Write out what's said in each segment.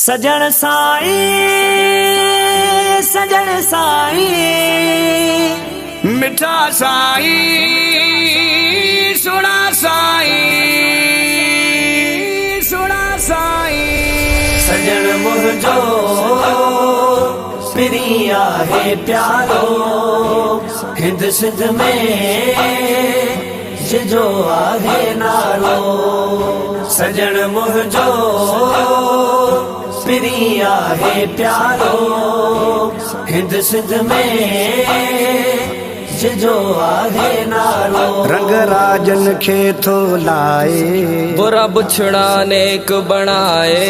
सजण साईं सजण साईं मिठा साईं सुणा साईं सुणा साईं सजण मुंहिंजो पिरी आहे प्यारो हिंद सिंध में जिजो आहे नालो सजण मुंहिंजो पिरी आहे प्यारो हिंद सिंध में जिजो आहे नालो रंग राजन खे थो लाए बुरा बुछड़ा नेक बनाए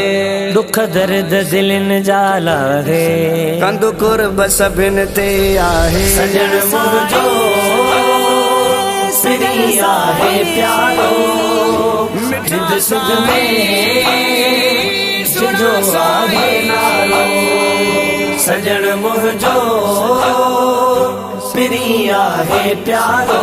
दुख दर्द दिलनि जा लाहे कंद कुर्ब सभिनि ते आहे सजण मुंहिंजो पिरी आहे प्यारो हिंद सिंध में जिजो आहे नालो सजण मुंहिंजो पिरी आहे प्यारो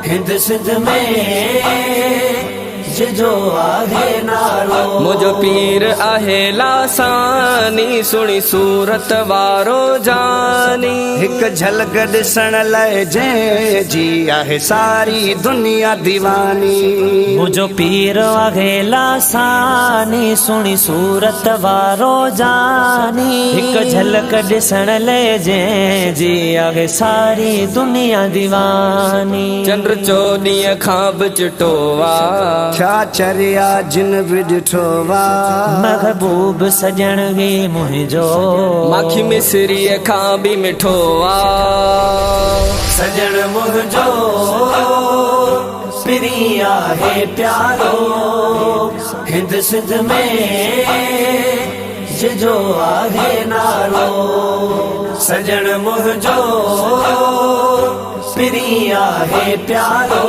हिंद सिंध में जिजो आहे नालो मुझो पीर आहे लासानी सुणी सूरत वारो जानी हिक झलक ॾिसण लाइ जंहिं जी आहे सारी दुनिया दीवानी मुझो पीर आहे लासानी सुणी सूरत वारो जानी हिक झलक ॾिसण लाइ जंहिं जी आहे सारी दुनिया दीवानी चंद्र चोॾींहं खां बि चिटो आहे छा चरिया जिन बि ॾिठो वा महबूब सजण वी मुंहिंजो माखी मिसरीअ खां बि मिठो आहे सजण मुंहिंजो पिरी आहे प्यारो हिंद सिंध में जिजो आहे नालो सजण मुंहिंजो पिरी आहे प्यारो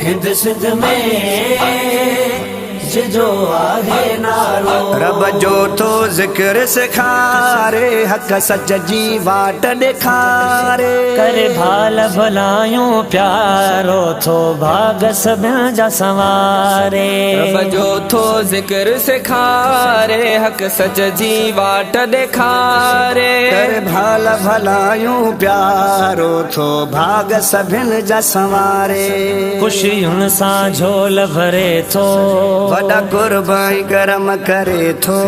हिंद सिंध में जिजो आहे नालो रब जो तो ज़िक्र सेखारे हक़ सच जी वाट ॾेखारे करे भाल भलायूं प्यारो थो भाग सभिनि जा संवारे रब जो थो ज़िक्र सेखारे हक़ सच जी वाट ॾेखारे करे भाल भलायूं प्यारो थो भाग सभिनि जा संवारे खुशियुनि सां झोल भरे थो वॾा कुर्बाई करम करे थो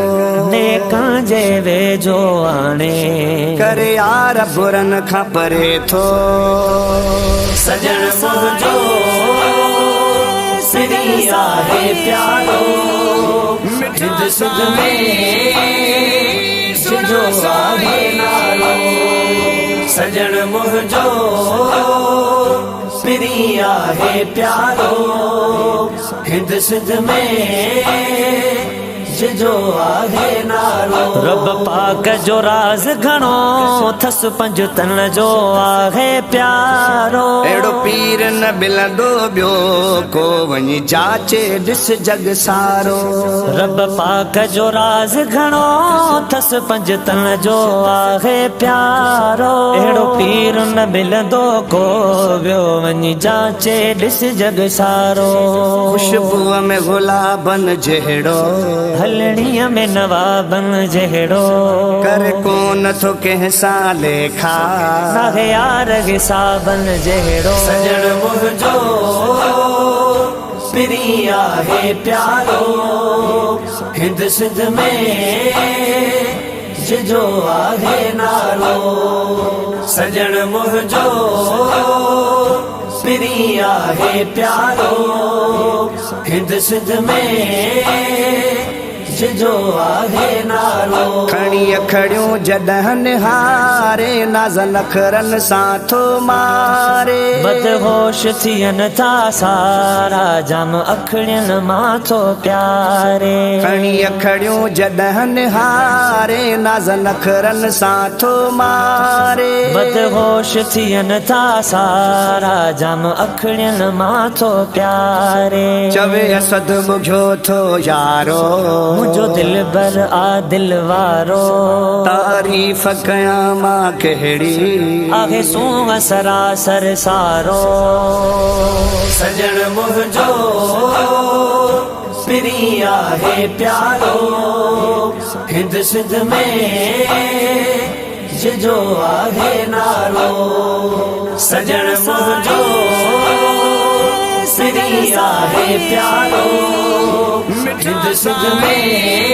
नेकां जे वेझो आणे करे यार बुरनि खां परे थो सजण मुंहिंजो पिरी आहे प्यारो हिंद सिंध में जिजो आहे नालो सजण मुंहिंजो पिरी आहे प्यारो हिंद सिंध में जिजो आहे नालो रब पाक जो राज घणो थस पंज तन जो आहे प्यारो अहिड़ो पीर न मिलंदो ॿियो को वञी जाचे ॾिस जग सारो रब पाक जो राज घणो थस पंज तन जो आहे प्यारो अहिड़ो पीर न मिलंदो को ॿियो वञी जाचे ॾिस जग सारो खुशबूअ में गुलाबन जहिड़ो हलणीअ में नवाबन जहिड़ो करे कोन थो कंहिं सां लेखा नाहे यार हिसाबन जहिड़ो सजण मुंहिंजो पिरी आहे प्यारो हिंद सिंध में जिजो आहे नालो सजण मुंहिंजो पिरी आहे प्यारो हिंद सिंध में जिजो आहे नालो खणी अखड़ियूं जॾहिं निहारे नाज़ नखरनि सां थो मारे बदहोश थियनि था सारा जाम अखड़ियुनि मां थो प्यारे खणी अखड़ियूं जॾहिं निहारे नाज़ नखरनि सां थो मारे बदहोश थियनि था सारा जाम अखड़ियुनि मां थो प्यारे चवे असद मुझो थो यारो मुझो दिल बर आ दिल वारो तारीफ़ कयां मां कहिड़ी आहे सूंह सरासर सारो सजण मुंहिंजो पिरिया है प्यारो हिंद सिंध में जो आहे नारो सजन मुंहिंजो पिरिया है प्यारो हिंद सिंध में